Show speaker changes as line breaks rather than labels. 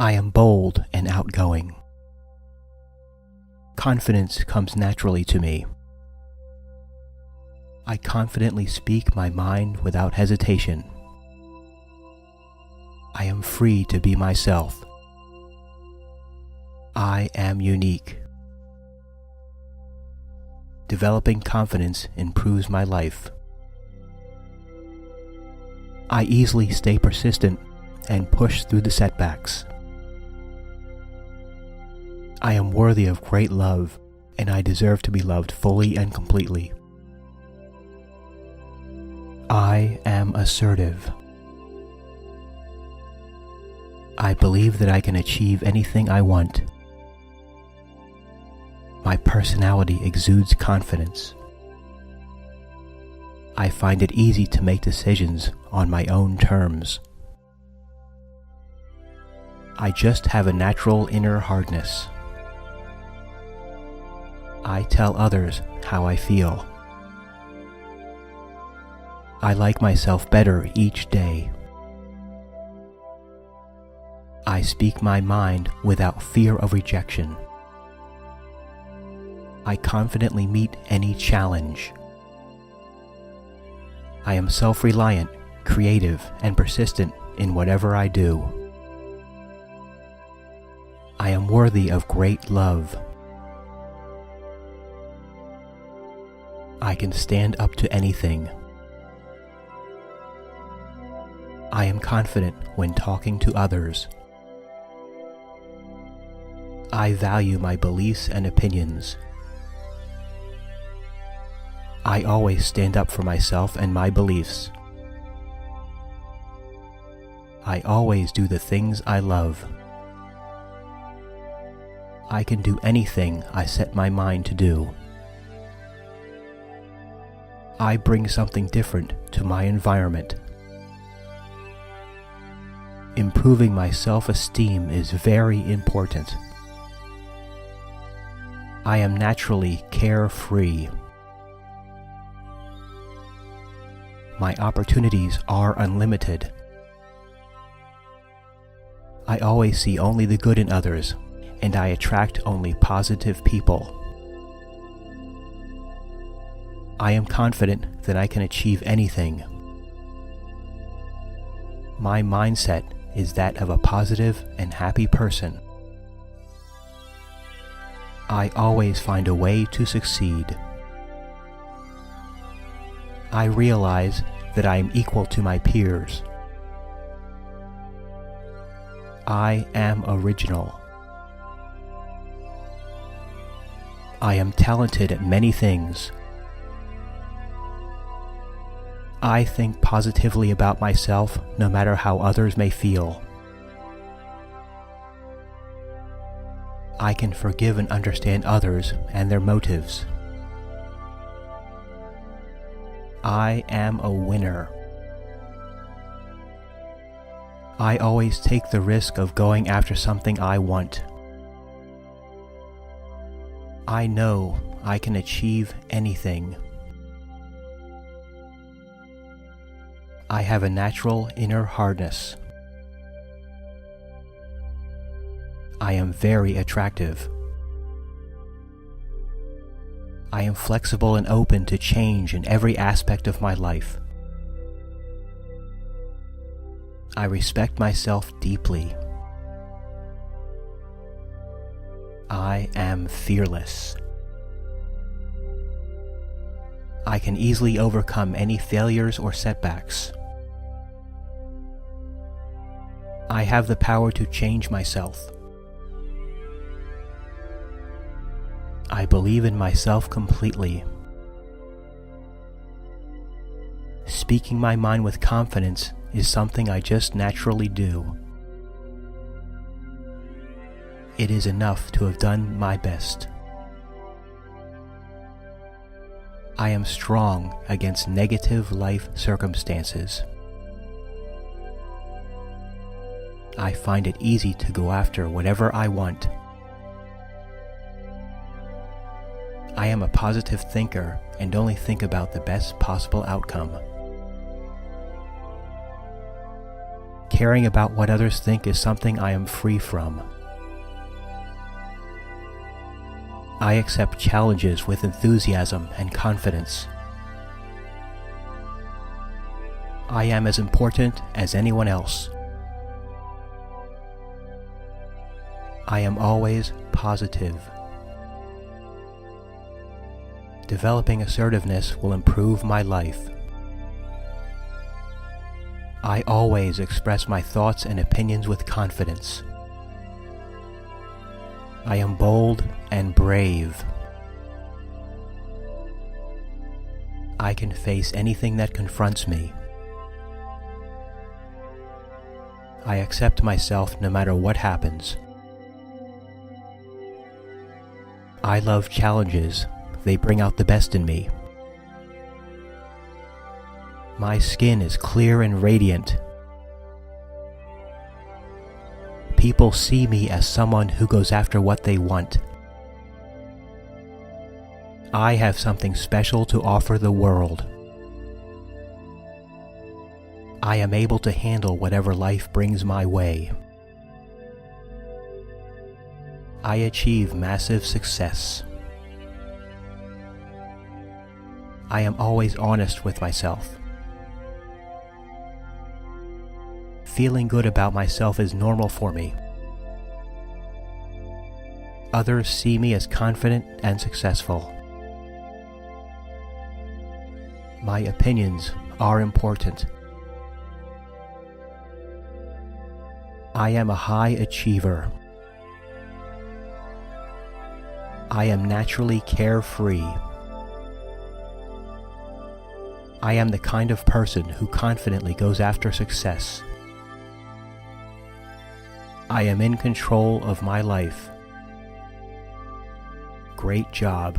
I am bold and outgoing. Confidence comes naturally to me. I confidently speak my mind without hesitation. I am free to be myself. I am unique. Developing confidence improves my life. I easily stay persistent and push through the setbacks. I am worthy of great love, and I deserve to be loved fully and completely. I am assertive. I believe that I can achieve anything I want. My personality exudes confidence. I find it easy to make decisions on my own terms. I just have a natural inner hardness. I tell others how I feel. I like myself better each day. I speak my mind without fear of rejection. I confidently meet any challenge. I am self-reliant, creative, and persistent in whatever I do. I am worthy of great love. I can stand up to anything. I am confident when talking to others. I value my beliefs and opinions. I always stand up for myself and my beliefs. I always do the things I love. I can do anything I set my mind to do. I bring something different to my environment. Improving my self-esteem is very important. I am naturally carefree. My opportunities are unlimited. I always see only the good in others, and I attract only positive people. I am confident that I can achieve anything. My mindset is that of a positive and happy person. I always find a way to succeed. I realize that I am equal to my peers. I am original. I am talented at many things. I think positively about myself no matter how others may feel. I can forgive and understand others and their motives. I am a winner. I always take the risk of going after something I want. I know I can achieve anything. I have a natural inner hardness. I am very attractive. I am flexible and open to change in every aspect of my life. I respect myself deeply. I am fearless. I can easily overcome any failures or setbacks. I have the power to change myself. I believe in myself completely. Speaking my mind with confidence is something I just naturally do. It is enough to have done my best. I am strong against negative life circumstances. I find it easy to go after whatever I want. I am a positive thinker and only think about the best possible outcome. Caring about what others think is something I am free from. I accept challenges with enthusiasm and confidence. I am as important as anyone else. I am always positive. Developing assertiveness will improve my life. I always express my thoughts and opinions with confidence. I am bold and brave. I can face anything that confronts me. I accept myself no matter what happens. I love challenges. They bring out the best in me. My skin is clear and radiant. People see me as someone who goes after what they want. I have something special to offer the world. I am able to handle whatever life brings my way. I achieve massive success. I am always honest with myself. Feeling good about myself is normal for me. Others see me as confident and successful. My opinions are important. I am a high achiever. I am naturally carefree. I am the kind of person who confidently goes after success. I am in control of my life. Great job.